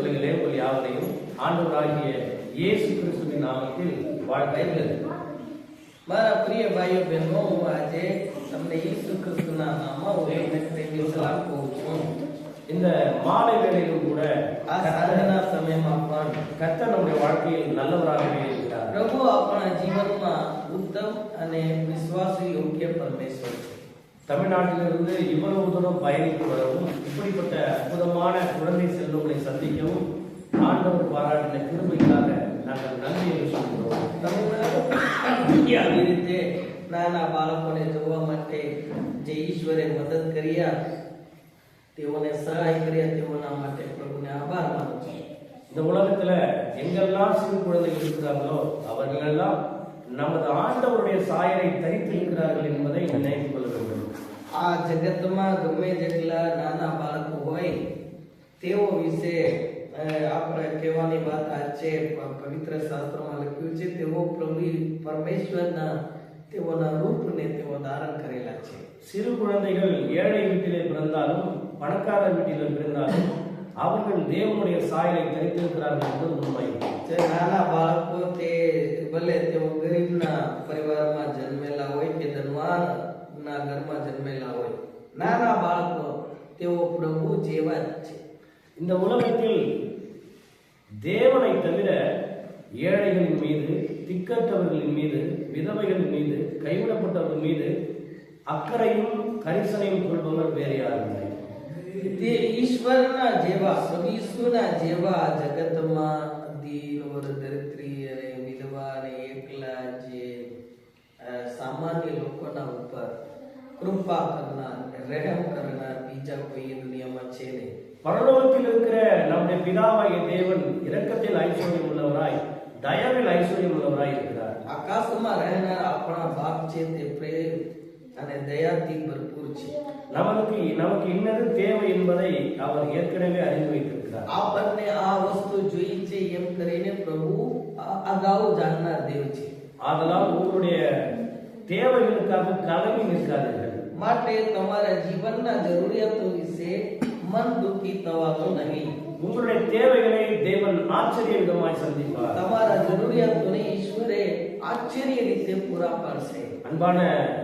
பிள்ளைகளே, உங்கள் யாவரையும் ஆண்டவராகிய இயேசு கிறிஸ்துவின் நாமத்தில் வாழ்த்துகிறேன். મારા પ્રિય ભાઈઓ બહેનો, હું આજે તમને ઈસુ ક્રિસ્તુના નામમાં સલામ કહું છું. இந்த மாலை வேளையிலும் கூட આ સાંજના સમયમાં પણ கர்த்தர் நம்முடைய வாழ்க்கையில் நல்லவராகவே இருக்கிறார். પ્રભુ આપણા જીવનમાં ઉત્તમ અને વિશ્વાસુ યોગ્ય પરમેશ્વર છે. தமிழ்நாட்டிலிருந்து இவ்வளவு தூரம் பயணித்து வரவும், இப்படிப்பட்ட அற்புதமான குழந்தை செல்வங்களை சந்திக்கவும் ஆண்டவர் பாராட்டின கிருபைக்காக நாங்கள் நன்றியை சொல்கிறோம். આવી રીતે નાના બાળકોને જોવા માટે જે ઈશ્વરે મદદ કર્યા, તેઓને સહાય કર્યા, તેઓના માટે પ્રભુને આભાર માનું છું. இந்த உலகத்துல எங்கெல்லாம் சிறு குழந்தைகள் இருக்கிறார்களோ அவர்களெல்லாம் நமது ஆண்டவருடைய சாயலை தரித்திருக்கிறார்கள் என்பதை நினைத்துக் கொள்ள வேண்டும். આ જગતમાં ગમે જેટલા નાના બાળકો હોય તેઓ વિશે આપણે કહેવાની વાત આ છે. પવિત્ર શાસ્ત્રમાં લખ્યું છે તેઓ પ્રભુ પરમેશ્વરના તેઓના રૂપને તેઓ ધારણ કરેલા છે. சிறு குழந்தைகள் ஏழை வீட்டிலே பிறந்தாலும் பணக்கார வீட்டிலே பிறந்தாலும் அவர்கள் தேவனுடைய சாயலை தரித்திருக்கிறார்கள் என்பது உண்மை. નાના બાળકો તે ભલે તેઓ ગરીબના પરિવારમાં જન્મેલા હોય કે ધનવાનના ઘરમાં જન્મેલા હોય, નાના બાળકો તેઓ પ્રભુ જેવા જ છે. இந்த உலகத்தில் தேவனை தவிர ஏழைகளின் மீது, திக்கற்றவர்களின் மீது, விதவைகளின் மீது, கைவிடப்பட்டவர்கள் மீது அக்கறையும் கரிசனையும் கொள்பவர் வேறு யாரும் இல்லை. તે ઈશ્વરના જેવા, પ્રભુ ઈશ્વરના જેવા જગતમાં દીન ઓર દરિદ્રી અને વિધવા અને એકલા જે સામાન્ય લોકોના ઉપર કૃપા કરનાર, રહેમ કરનાર બીજા કોઈ દુનિયામાં છે નહીં. பரலோகத்தில் இருக்கிற நம்முடைய பிதாவாகிய தேவன் இரக்கத்தில் ஐஸ்வர்யம் உள்ளவராய், தயவில் ஐஸ்வர்யம் உள்ளவராய் இருக்கிறார். આકાશમાં રહેનાર આપણા બાપ છે તે પ્રેમ અને દયાથી ભરપૂર છે. நமக்கு இன்னது தேவை என்பதை அவர் ஏற்கனவே அறிந்து வைத்திருக்கிறார். આપણને આ વસ્તુ જોઈ છે એમ કરીને પ્રભુ અગાઉ જાણનાર દેવ છે. ஆதலால் உங்களுடைய தேவைகளுக்காக கலங்கி நிற்காதீர்கள். માટે તમારા જીવનના જરૂરિયાતો વિશે મન દુઃખી થવાનું નહીં. உங்களுடைய தேவைகளை தேவன் ஆச்சரிய விதமாய் சந்திப்பார். તમારા જરૂરિયાતોને ઈશ્વરે આશ્ચર્ય રીતે પૂરા પાડશે. அன்பான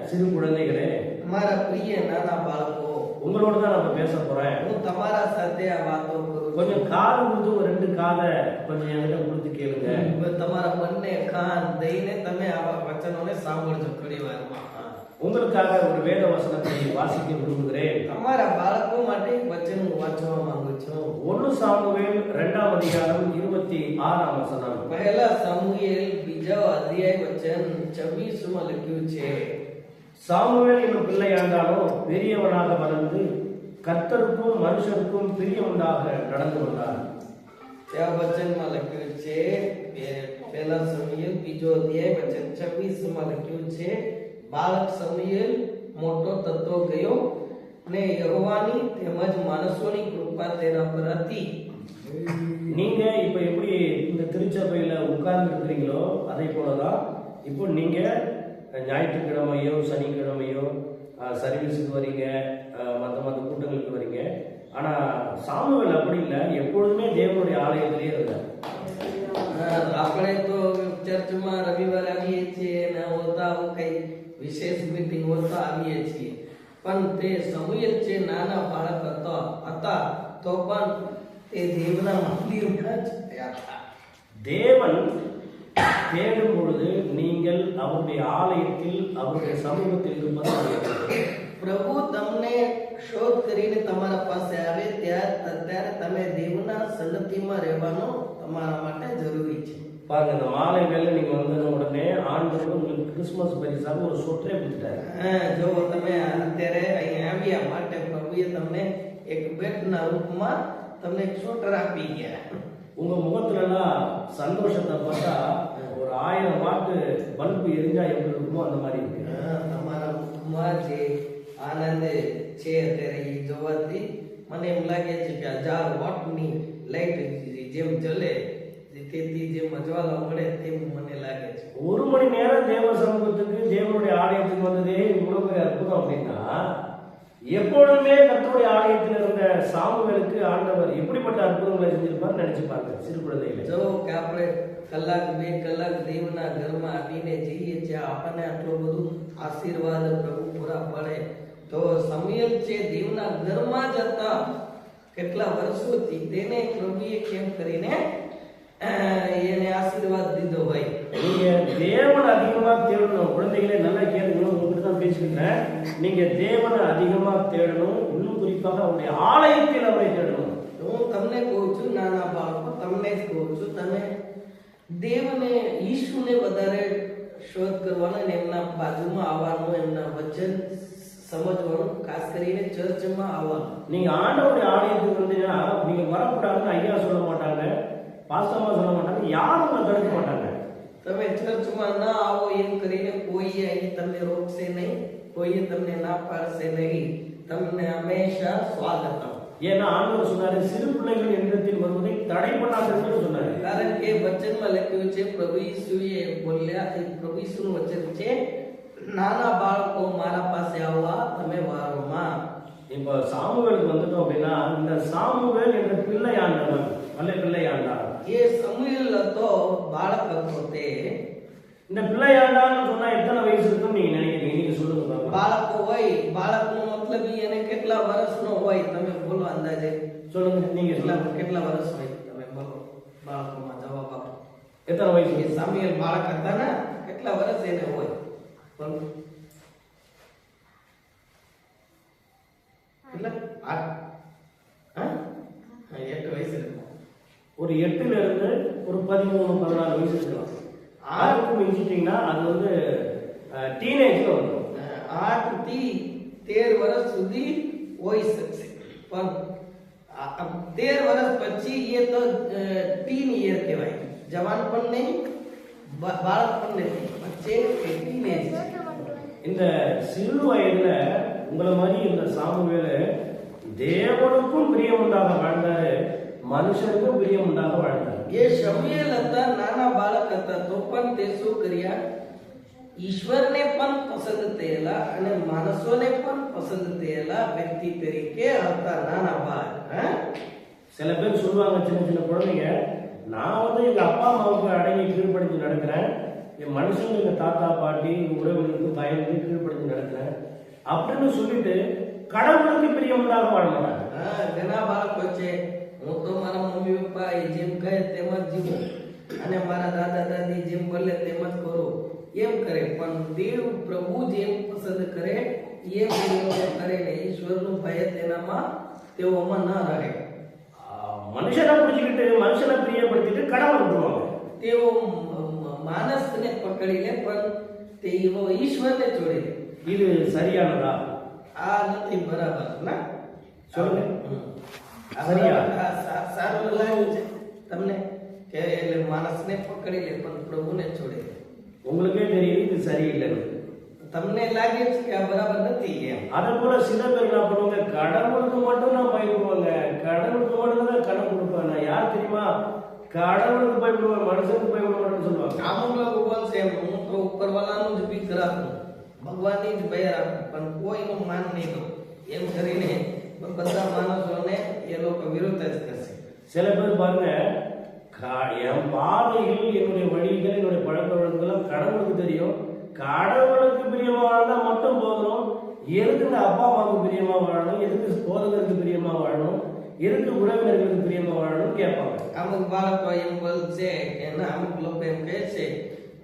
சிறு குழந்தைகளே, મારા પ્રિય નાના બાળકો, உங்களோட தான் நான் பேச போறேன். હું તમારા સાથે આ વાતો કરું. கொஞ்சம் காது கொடுத்து ஒரு 2 காதை கொஞ்சம் என்கிட்ட கொடுத்து கேளுங்க. તમારા બંને કાન દઈને તમે આવા વચનોને સાંભળજો ઘણી વારમાં. உங்களுக்காக ஒரு வேத வசனத்தை வாசிக்க விரும்புகிறேன். તમારા બાળકો માટે એક વચન હું વાંચવા માંગુ છું. 1 சாமுவேல் 2ஆம் அதிகாரம் 26ஆம் வசனம். પહેલા સામુએલ 2જો અધ્યાય વચન 26માં લખ્યું છે. சாமுவேல் என்னும் பிள்ளையாண்டானோ பெரியவனாக வளர்ந்து கர்த்தருக்கும் மனுஷருக்கும் பிரியமுண்டாக நடந்து கொண்டார். त्या વચનમાં લખ્યું છે, પહેલા સામુએલ 2જો અધ્યાય વચન 26માં લખ્યું છે, બાળક સમુએલ મોટો થતો ગયો અને યહોવાની તેમજ માણસોની કૃપા તેના પર હતી. நீங்க இப்ப எப்படி இந்த திருச்சபையில உட்கார்ந்து இருக்கிறீங்களோ அதே போலதான் இப்போ நீங்க ஞாயிற்றுக்கிழமையோ சனிக்கிழமையோ சர்வீஸுக்கு வரீங்க, மற்ற கூட்டங்களுக்கு வரீங்க. ஆனா சாமுவேல் அப்படி இல்லை, எப்பொழுதுமே தேவனுடைய ஆலயத்திலேயே இருந்தார். આપણે તો ચર્ચમાં રવિવારે આવીએ છીએ ને હોતા કઈ વિશેષ મીટિંગ હોતા આવીએ છીએ, પણ તે સમુએલ છે નાના બાળક હતા તો પણ તે દેવના મંદિરમાં જ ગયા હતા. தேவன் தேடும் பொழுது நீங்கள் அவருடைய ஆலயத்தில், அவருடைய சமூகத்தில் இருப்பது. પ્રભુ તમને શોધ કરીને તમારા પાસે આવે ત્યારે તમે દેવના સન્નિધિમાં રહેવાનો તમારા માટે જરૂરી છે. பாருங்க, இந்த மாலை வேலை நீங்க வந்த உடனே ஆண்டவர் உங்களுக்கு கிறிஸ்துமஸ் பரிசாக ஒரு சொட்டரை கொடுத்துட்டாரு. જો તમે અત્યારે અહીં આવ્યા માટે પ્રભુએ તમને એક ભેટના રૂપમાં તમને એક સ્વેટર આપી ગયા. உங்க முகத்துல எல்லாம் சந்தோஷத்தை பார்த்தா ஒரு 1000 வாட் பல்பு எரிஞ்சா எப்படி இருக்குமோ அந்த மாதிரி இருக்கு. તમારા મુખમાં જે આનંદ છે અત્યારે એ જોવાથી મને એમ લાગે છે કે 1000 વોટની લાઈટ જેમ જલે તેથી જે મજવાલા મળે તેમ મને લાગે છે. 1 மணி நேரம் தேவ சமூகத்துக்கு, தேவனுடைய ஆலயத்துக்கு வந்ததே இவ்வளவு பெரிய அற்புதம் அப்படின்னா எப்பொழுதுமே கர்த்தருடைய ஆலயத்தில் இருந்த சாமுவேலுக்கு ஆண்டவர் எப்படிப்பட்ட அற்புதங்களை செஞ்சிருப்பார் நினைச்சு பாருங்க சிறு குழந்தைகளை. જો કે આપણે કલાક બે કલાક દેવના ઘરમાં આવીને જઈએ છે, આપણને આટલું બધું આશીર્વાદ પ્રભુ પૂરા પડે. તો સમયલ છે દેવના ઘરમાં જતા કેટલા વર્ષોથી તેને પ્રભુએ કેમ કરીને એને આશીર્વાદ દીધો હોય. நீங்க தேவனை அதிகமா தேடணும். குழந்தைகளை நல்லா கேட்கணும். உங்களுக்கு தான் பேசிக்கிறேன். நீங்க தேவனை அதிகமா தேடணும். இன்னும் குறிப்பாக அவருடைய ஆலயத்தில் அவரை தேடணும். હું તમને કહું છું, નાના બાળકો તમને જ કહું છું, તમે દેવને ઈશુને વધારે શોધ કરવાનો અને એમના બાજુમાં આવવાનું, એમના વચન સમજવાનું, ખાસ કરીને ચર્ચમાં આવવાનું. நீங்க ஆண்டவருடைய ஆலயத்துக்கு வந்தீங்கன்னா நீங்க வரக்கூடாதுன்னு ஐயா சொல்ல மாட்டாங்க, பாஸ்டர்மா சொல்ல மாட்டாங்க, யாரும் உங்களை தடுக்க மாட்டாங்க. તમે ચર્ચમાં ના આવો એમ કરીને કોઈએ અહીં તમને રોકશે નહીં, કોઈએ તમને ના પાડશે નહીં. તમને હંમેશા સ્વાગતમ. ஏன்னா ஆண்டவர் சொன்னாரு சிறு பிள்ளைகள் என்னிடத்தில் வருவதை தடை பண்ணாதீங்கன்னு சொன்னாரு. કારણ કે વચનમાં લખ્યું છે, પ્રભુ ઈસુએ બોલ્યા, પ્રભુ ઈસુનું વચન છે, નાના બાળકો મારા પાસે આવવા તમે વારોમાં. இப்ப சாமுவேலுக்கு வந்துட்டோம் அப்படின்னா இந்த சாமுவேல் என்ற பிள்ளை ஆண்டவன் நல்ல பிள்ளை ஆண்டான். એ સમુએલ હતો, બાળક હતો તે. இந்த பிள்ளை ஆண்டான்னு சொன்னா எத்தனை வயசு இருக்குன்னு நீங்க நினைக்கிறீங்க? நீங்க சொல்லுங்க பாக்கலாம். બાળકો હોય, બાળકનો મતલબ ઈ એને કેટલા વર્ષનો હોય તમે બોલો અંદાજે. சொல்லுங்க, நீங்க કેટલા சொல்லுங்க. કેટલા વર્ષ હોય તમે બોલો. બાળકોમાં જવાબ આપો. எத்தனை வயசு? એ સામુએલ બાળક હતા ને, કેટલા વર્ષ એને હોય બોલો. કેટલા? 8. હા, 8 வயசு இருக்கும். ஒரு 8ல இருந்து ஒரு 13 14 வயசு இருக்கலாம். ஆறுக்கு மிஞ்சிட்டீங்கன்னா அது வந்து டீனேஜ்ல வந்துடும். 8 થી 13 વર્ષ સુધી હોઈ શકશે, પણ 13 વર્ષ પછી એ તો ટીન યર કહેવાય. જવાન પણ નહીં, બાળક પણ નહીં, વચ્ચે ટીનેજ. இந்த சிறு வயதுல உங்களை மாதிரி இந்த சாமுவேலு தேவனுக்கும் பிரியம் உண்டாக வாழ்ந்தாரு, மனுஷனுக்கும் பிரியம் உண்டாக வாழ்ந்தாரு. એ શમૂએલ હતા, નાના બાળક હતા, તો પણ તે શું કર્યા? ઈશ્વરને પણ પસંદ થયેલા અને માણસોને પણ પસંદ થયેલા વ્યક્તિ તરીકે હતા નાના બાળક. சில பேர் சொல்லுவாங்க, சின்ன சின்ன குழந்தைங்க, நான் வந்து எங்க அப்பா அம்மாவுக்கு அடங்கி கீழ்படிஞ்சு நடக்கிறேன், என் மனுஷங்க எங்க தாத்தா பாட்டி எங்க உறவுகளுக்கு பயந்து கீழ்படிஞ்சு நடக்கிறேன் அப்படின்னு சொல்லிட்டு கடவுளுக்கு பிரியமுண்டாக வாழ மாட்டாங்க. ઘણા બાળકો છે, હું તો મારા મમ્મી પપ્પા જેમ કહે તેમ જ જીવું અને મારા દાદા દાદી જેમ બોલે તેમ જ કરું એમ કરે, પણ દેવ પ્રભુ જેમ પસંદ કરે એમ તેઓ કરે ને. ઈશ્વરનું ભય તેનામાં તેઓમાં ન રહે. மனுஷனை புரிஞ்சுக்கிட்டு மனுஷனை பிரியப்படுத்திட்டு கடவுள் விட்டுருவாங்க. તેઓ માણસને પકડી લે, પણ તેઓ ઈશ્વરને છોડી દે. இது சரியானதா? આ નથી બરાબર ના? சொல்லுங்க. சரியா? સારું લાગ્યું છે તમને કે એટલે માણસને પકડી લે પણ પ્રભુને છોડી દે? உங்களுக்கே தெரியுது இது சரியில்லைன்னு. તમને લાગે છે કે આ બરાબર નથી એમ. அதே போல சில பேர் என்ன பண்ணுவாங்க, கடவுளுக்கு மட்டும் நான் பயப்படுவாங்க, கடவுளுக்கு மட்டும் தான் கடன் கொடுப்பேன். நான் யார் தெரியுமா? கடவுளுக்கு பயப்படுவேன், மனுஷனுக்கு பயப்பட மாட்டேன்னு சொல்லுவாங்க. અમુક લોકો બોલશે હું તો ઉપરવાળાનું જ ભીખ રાખું, ભગવાનની જ ભય રાખું, પણ કોઈનું માન નહીં કરું એમ કરીને બધા માણસોને એ લોકો વિરોધ જ કરશે. சில பேர் பாருங்க, என் பாதைகள் என்னுடைய வழிகள் என்னுடைய பழக்க வழக்கங்கள் கடவுளுக்கு தெரியும், கடவுளுக்கு பிரியமா வாழ்ந்தா மட்டும் போதும், எதுக்கு இந்த அப்பா அம்மாவுக்கு பிரியமா வாழணும், எதுக்கு போதகருக்கு பிரியமா வாழணும், எதுக்கு உறவினர்களுக்கு பிரியமா வாழணும்னு கேட்பாங்க. અમુક બાળકો એમ બોલશે કે ના, અમુક લોકો એમ કહે છે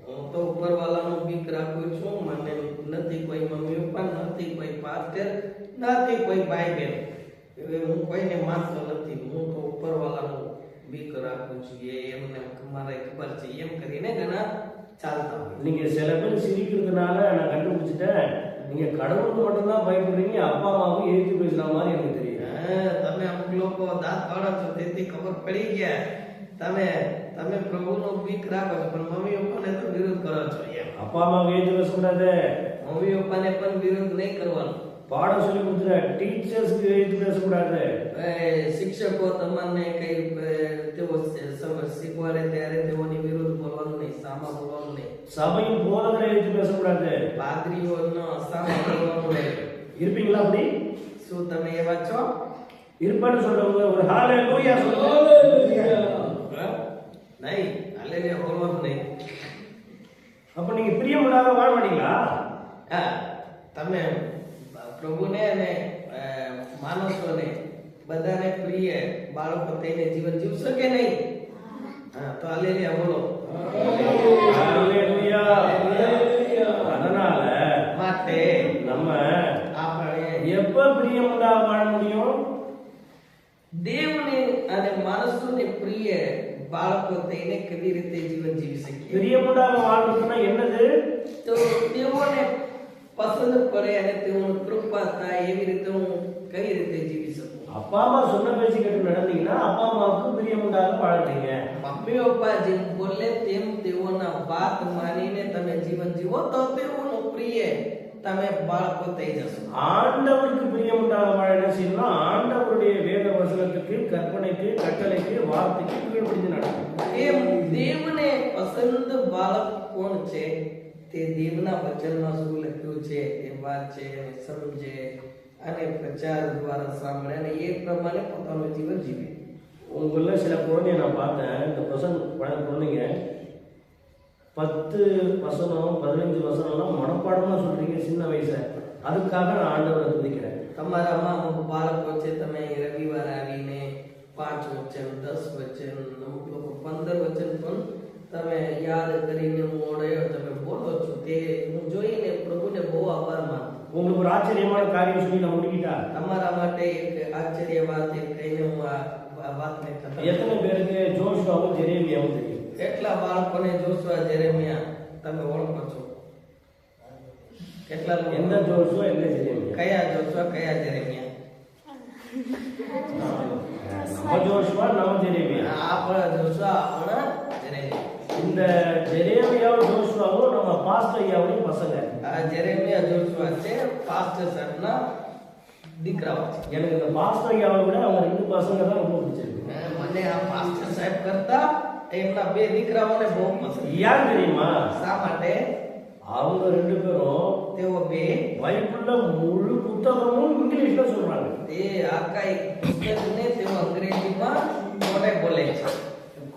હું તો ઉપરવાળાનું ભીખ રાખું છું, મને નથી કોઈ મમ્મી પપ્પા, નથી કોઈ પાસ્ટર, નથી કોઈ ભાઈ બહેન, હું કોઈને માનતો નથી, હું તો ઉપરવાળાનું ભીખ રાખું છું, એ એમને મારે ખબર છે એમ કરીને ઘણા ચાલતા હોય. நீங்க சில பேர் சிரிக்கிறதுனால நான் கண்டுபிடிச்சிட்டேன், நீங்க கடவுளுக்கு மட்டும்தான் பயப்படுறீங்க, அப்பா அம்மாவும் எழுத்து பேசுற மாதிரி எனக்கு தெரியும். તમે અમુક લોકો દાંત કાઢો છો તેથી ખબર પડી ગયા તમે તમે પ્રભુનો ભીખ રાખો છો, પણ મમ્મી પપ્પાને તો વિરોધ કરો છો એમ. அப்பா அம்மாவை எழுத்து பேசக்கூடாது, મમ્મી પપ્પાને પણ વિરોધ નહીં કરવાનો. பாடம் சொல்லி கொடுத்துற டீச்சர்ஸ்க்கு எழுத்து பேசக்கூடாது. શિક્ષકો તમને કઈ તેઓ શીખવાડે ત્યારે તેઓની વિરુદ્ધ બોલવાનું નહીં, સામા બોલવાનું નહીં. சபையின் போதகரை எழுத்து பேசக்கூடாது. પાદરીઓનો સામા બોલવાનું નહીં. இருப்பீங்களா அப்படி? શું તમે એવા છો? இருப்பான்னு சொல்றவங்க ஒரு ஹalleluya சொல்லுங்க. નહીં, હાલેલુયા બોલવાનું નહીં. அப்ப நீங்க பிரியமுண்டாக வாழ மாட்டீங்களா? હા, તમે પ્રભુને અને માણસોને બધાને પ્રિય બાળકો થઈને જીવન જીવશો કે નહીં? હા, તો હાલેલુયા બોલો. ஹalleluya. அதனால માટે நம்ம આપણે எப்ப பிரியமுண்டாக வாழ முடியும்? દેવને અને માણસોને પ્રિય બાળકો થઈને કેવી રીતે જીવન જીવી શકીએ? பிரியமுண்டாக வாழ்றதுன்னா என்னது? તો તેઓને પસંદ પડે અને તેઓને કૃપા થાય એવી રીતે હું કઈ રીતે જીવી શકું? அப்பா அம்மா சொன்ன பேச்சு கேட்டு நடந்தீங்கன்னா அப்பா அம்மாவுக்கு பிரியமுண்டாக வாழறீங்க. મમ્મી પપ્પા જેમ બોલે તેમ તેઓના વાત માનીને તમે જીવન જીવો તો તેઓનું પ્રિય તમે બાળકો થઈ જશો. ஆண்டவருக்கு பிரியமுண்டாக வாழ என்ன செய்யணும்? ஆண்டவருடைய வேத வசனத்துக்கு, கற்பனைக்கு, கட்டளைக்கு, வார்த்தைக்கு கீழ்ப்படிந்து நடக்கணும். એમ દેવને પસંદ બાળક કોણ છે? તે દેવના વચનમાં શું લખ્યું છે એ વાંચે અને સમજે અને પ્રચાર દ્વારા સાંભળે અને એ પ્રમાણે પોતાનું જીવન જીવે. உங்கள சில குழந்தைய நான் பார்த்தேன். இந்த குழந்தைங்க 10 வசனம் 15 வசனம்லாம் மனப்பாடமா சொல்றீங்க சின்ன வயசுல. அதுக்காக நான் ஆண்டவரை துதிக்கிறேன். તમારામાં અમુક બાળકો છે, તમે રવિવાર આવીને 5 વચન 10 વચન અમુક લોકો 15 વચન પણ તમે યાદ કરીને મોડે તમે બોલો છો. તે હું જોઈને પ્રભુને બહુ આભાર માનું. உங்களுக்கு ஒரு ஆச்சரியமான காரியம் சொல்லி நான் முடிக்கிட்டா? તમારા માટે એક આશ્ચર્ય વાત એ કહીને હું આ વાતને ખતમ. எத்தனை பேருக்கு ஜோஷுவாவும் ஜெரேமியாவும் தெரியும்? કેટલા બાળકોને જોશુઆ જેરેમિયા તમે ઓળખો છો? કેટલા લોકો? எந்த ஜோஷுவா எந்த ஜெரேமியா? કયા જોશુઆ કયા જેરેમિયા? நம்ம ஜோஷுவா நம்ம ஜெரேமியா. આપણા જોશુઆ આપણા જેરેમિયા. இந்த ஜெரேமியாவும் ஜோஷுவாவும் நம்ம பாஸ்டர் ஐயாவுடைய பசங்க. આ જેરેમિયા જોશુઆ છે પાસ્ટર સાહેબના દીકરાઓ છે. எனக்கு இந்த பாஸ்டர் ஐயாவை விட அவங்க 2 பசங்க தான் ரொம்ப பிடிச்சிருக்கு. મને આ પાસ્ટર સાહેબ કરતા એમના 2 દીકરાઓને બહુ પસંદ. ஏன் தெரியுமா? શા માટે? அவங்க 2 பேரும் તેઓ 2 பைபிள்ல முழு புத்தகமும் இங்கிலீஷ்ல சொல்றாங்க. તે આખા એક પુસ્તકને તેઓ અંગ્રેજીમાં મોઢે બોલે છે.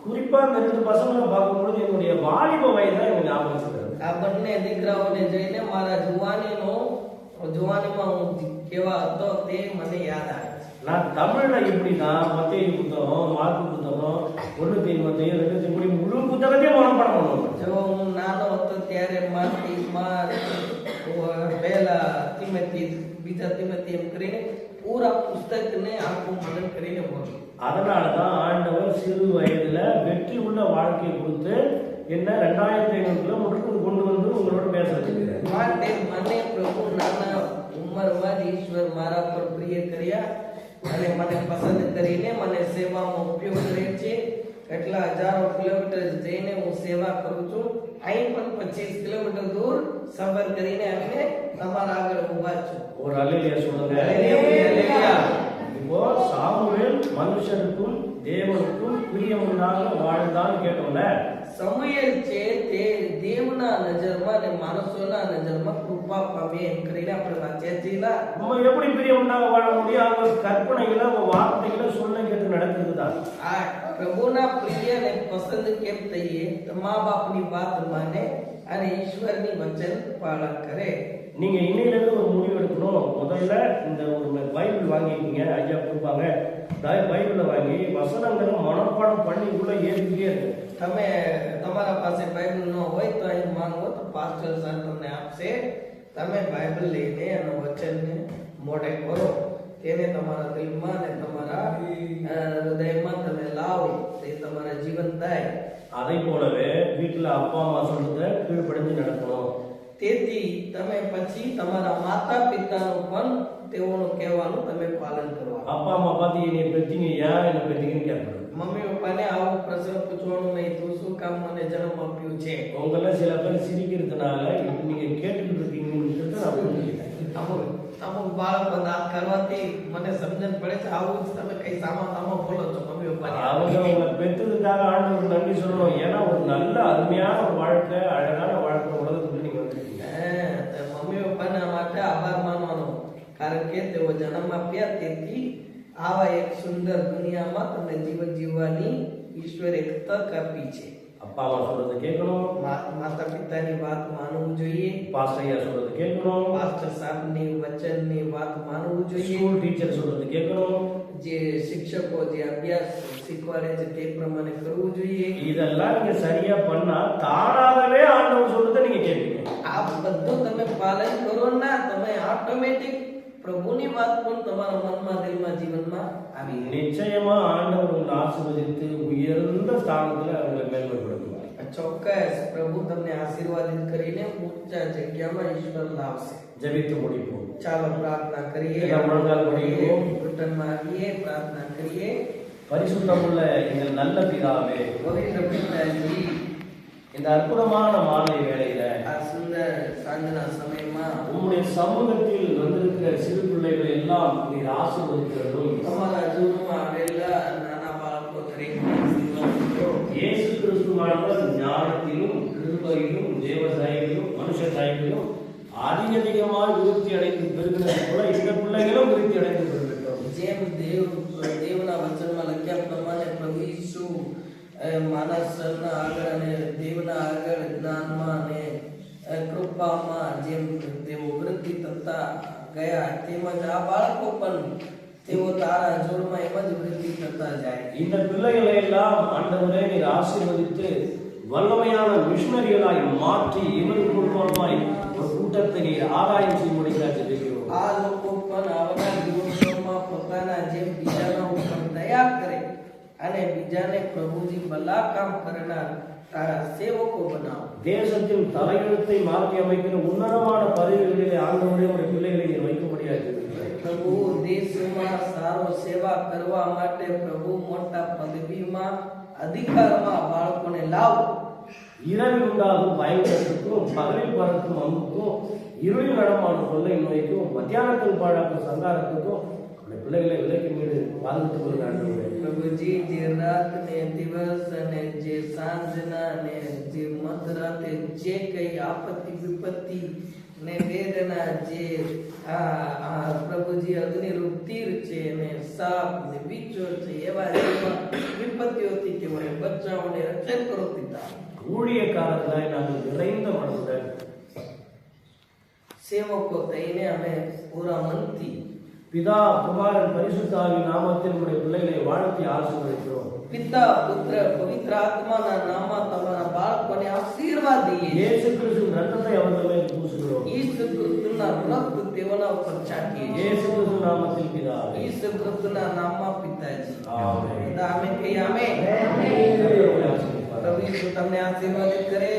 குறிப்பா இந்த 2 பசங்களை பார்க்கும்போது என்னுடைய வாலிப வயதை எனக்கு ஞாபகம் வருது. આ બંને દીકરાઓને જોઈને મારા જુવાનીમાં હું કેવા હતો તે મને યાદ આવે છે. நான் தமிழ்ல எப்படின்னா மத்தேயு புத்தகம், மார்க்கு புத்தகம், 1 தீமோத்தேயு, 2 தீமோத்தேயு முழு புத்தகத்தையும் மனப்பாடம் பண்ணுவேன். જો હું નાનો હતો ત્યારે પહેલા તિમોથી બીજા તિમોથી એમ કરીને પૂરા પુસ્તકને આખું મનન કરીને બોલું. அதனால தான் ஆண்டவர் சிறு வயதுல வெற்றி உள்ள வாழ்க்கையை கொடுத்து என்ன 2500 கிலோமீட்டருக்கு கொண்டு வந்து உங்களோட பேச வச்சிருக்காரு. માટે મને પ્રભુ નાના ઉંમરમાં જ ઈશ્વર મારા પર પ્રિય કર્યા અને મને પસંદ કરીને મને સેવામાં ઉપયોગ કરે છે. કેટલા હજારો કિલોમીટર જઈને હું સેવા કરું છું. અહીં પણ 25 કિલોમીટર દૂર સફર કરીને આપણે તમારા આગળ ઊભા છું. ஒரு அல்லேலூயா சொல்லுங்க. હાલેલુયા. இப்போ சாமுவேல் மனுஷருக்கும் தேவனுக்கும் பிரியமுண்டாக வாழ்ந்தான்னு கேட்டோம்ல. સમુએલ છે તે દેવના નજરમાં અને માણસોના નજરમાં કૃપા પામે એમ કરીને આપણે વાંચ્યા છીએ ના. நம்ம எப்படி பிரியமுண்டாக வாழ முடியும்? அவங்க கற்பனைகளை அவங்க வார்த்தைகளை சொல்ல கேட்டு நடக்கிறது தான். આ પ્રભુના પ્રિય અને પસંદ કેમ થઈએ? તો મા બાપની વાત માને અને ઈશ્વરની વચન પાલન કરે. நீங்க இன்னையில இருந்து ஒரு முடிவு எடுக்கணும். முதல்ல இந்த ஒரு பைபிள் வாங்கிக்கீங்க, ஐயா கொடுப்பாங்க. பைபிளை வாங்கி வசனங்களை மனப்பாடம் பண்ணி உள்ள ஏறிக்கிட்டே இருக்கு. તમે તમારા પાસે બાઇબલ ન હોય તો અહીં માંગો તો પાસ્ટર સાહેબ તમને આપશે. તમે બાઇબલ લઈને અને વચનને મોઢે કરો. તેને તમારા દિલમાં અને તમારા હૃદયમાં તમે લાવો. તે તમારા જીવન થાય. அதை போலவே வீட்டுல அப்பா அம்மா சொல்றத கீழ்ப்படிஞ்சு நடக்கணும். તેથી તમે પછી તમારા માતા પિતાનું પણ તેઓનું કહેવાનું તમે પાલન કરો. அப்பா அம்மா பார்த்து என்னை பெற்றீங்க, ஏன் என்ன பெற்றீங்கன்னு கேட்கணும். મમ્મી પપ્પાને આવો પ્રશ્ન પૂછવાનું નહીં, તું શું કામ મને જન્મ આપ્યો છે? உங்கள சில பேர் சிரிக்கிறதுனால இப்ப நீங்க கேட்டுக்கிட்டு இருக்கீங்கன்னு நான் புரிஞ்சுக்கிட்டேன். અમુક બાળકો દાંત કરવાથી મને સમજણ પડે છે. આવું જ તમે કઈ સામા સામા બોલો છો મમ્મી પપ્પાને. அவங்க உங்களை பெற்றதுக்காக ஆண்டவர் நன்றி சொல்லணும். ஏன்னா ஒரு நல்ல அருமையான ஒரு வாழ்க்கை, அழகான வாழ்க்கை உலகத்துக்கு நீங்க வந்திருக்கீங்க. મમ્મી પપ્પાના માટે આભાર માનવાનો. કારણ કે તેઓ જન્મ આપ્યા તેથી આવા એક સુંદર દુનિયામાં તમને જીવન જીવવાની ઈશ્વરે એક તક આપી છે. அப்பா அம்மா சொல்றது கேட்கணும், માતા પિતાની વાત માનવું જોઈએ, பாஸ்டர் ஐயா சொல்றது கேட்கணும், પાસ્ટર સાહેબની વચનની વાત માનવું જોઈએ, ஸ்கூல் டீச்சர் சொல்றது கேட்கணும். જે શિક્ષકો જે અભ્યાસ શીખવાડે છે તે પ્રમાણે કરવું જોઈએ. இதெல்லாம் நீங்க சரியா பண்ணா தானாகவே ஆண்டவர் சொல்றதை நீங்க கேட்பீங்க. આ બધું તમે પાલન કરો ના તમે ઓટોમેટિક પ્રભુની વાત પણ તમારા મનમાં દિલમાં જીવનમાં આવી જાય. நிச்சயமா ஆண்டவர் உங்களை ஆசீர்வதித்து உயர்ந்த ஸ்தானத்துல உங்களை மேன்மைப்படுத்துவார். ચોક્કસ પ્રભુ તમને આશીર્વાદિત કરીને ઊંચા જગ્યામાં ઈશ્વર લાવશે. ஜெபித்து முடிப்போம். ચાલો પ્રાર્થના કરીએ. એના મુழங்கால் படியுவோம். ઘૂંટણમાં આવીએ, પ્રાર્થના કરીએ. பரிசுத்தமுள்ள எங்கள் நல்ல பிதாவே, પવિત્ર પિતાજી, இந்த அற்புதமான மாலை வேளையில આ સુંદર સાંજના સમયમાં உம்முடைய சமூகத்தில் வந்திருக்கிற சிறு பிள்ளைகளை எல்லாம் நீர் ஆசீர்வதிக்கிறதும் તમારા જીવનમાં આવેલા નાના બાળકો દરેકને આશીર્વાદ કરો. இயேசு கிறிஸ்துவானவர் ஞானத்திலும் கிருபையிலும் தேவ தயவிலும் மனுஷ தயவிலும் அதிகமாய் விருத்தி அடைந்து பெறுகிறது போல இந்த பிள்ளைகளும் விருத்தி அடைந்து பெறுகின்றோம். જેમ દેવના વચનમાં લખ્યા પ્રમાણે પ્રભુ ઈસુ માનસના આગળ અને દેવના આગળ જ્ઞાનમાં અને કૃપામાં જેમ તેઓ વૃદ્ધિ થતા ગયા તેમજ આ બાળકો પણ તેઓ તારા જોરમાં એમ જ વૃદ્ધિ થતા જાય. இந்த பிள்ளைகளை எல்லாம் ஆண்டவரே நீர் ஆசீர்வதித்து வல்லமையான மிஷனரிகளாய் மாற்றி இவர்கள் மூலமாய் ஒரு கூட்டத்தை நீர் ஆதாயம் செய்யும்படியாக ஜெபிக்கிறோம். આ લોકો પણ આવનાર દિવસોમાં પોતાના જેમ બીજાના ઉપર દયા કરે અને બીજાને પ્રભુજી ભલા કામ કરનાર તારા સેવકો બનાવો. தேசத்தின் தலையெழுத்தை மாற்றி அமைக்கிற உன்னதமான பதவிகளிலே ஆண்டவரே உடைய பிள்ளைகளை நீர் வைக்கும்படியாக ஜெபிக்கிறோம். પ્રભુ દેશમાં સારો સેવા કરવા માટે પ્રભુ મોટા પદવીમાં અધિકારમાં બાળકોને લાવો. இரவில் உண்டாகும் பயங்கரத்துக்கும் பகலில் பறக்கும் அம்புக்கும் இருளில் நடமாடும் கொள்ளை நோய்க்கும் மத்தியானத்தில் பாழாக்கும் சங்காரத்துக்கும் அந்த பிள்ளைகளை விலக்கி மீது பாதுகாத்துக் கொள்ளுங்க ஆண்டவரே. પ્રભુજી જે રાત ને દિવસ અને જે સાંજના ને જે મધરાતે જે કઈ આપત્તિ વિપત્તિ ને વેદના જે પ્રભુજી અગ્નિરૂપ તીર છે ને સાપ ને બીજો છે એવા જેવા વિપત્તિઓથી તેઓને બચાવો ને રક્ષણ કરો પિતા. ஊழியக்காரர்களாய் நாங்கள் நிறைந்த மனதுடன் સેવકો થઈને અમે પૂરા મનથી பிதா குமாரன் பரிசுத்த ஆவியின் நாமத்தில் உடைய பிள்ளைகளை வாழ்த்தி ஆசீர்வதிக்கிறோம். પિતા પુત્ર પવિત્ર આત્માના નામમાં તમારા બાળકોને આશીર્વાદ દઈએ. இயேசு கிறிஸ்துவின் ரத்தத்தை அவர்கள் மேல் பூசுகிறோம். ઈસુ ક્રિસ્તુના રક્ત તેઓના ઉપર છાંટીએ. இயேசு கிறிஸ்துவின் நாமத்தில் பிதாவே. ઈસુ ક્રિસ્તુના નામમાં પિતાજી. ஆமென். બધા આમેન કહીએ. આમેન. கர்த்தர் உங்களை ஆசீர்வதிப்பார். પ્રભુ ઈસુ તમને આશીર્વાદિત કરે.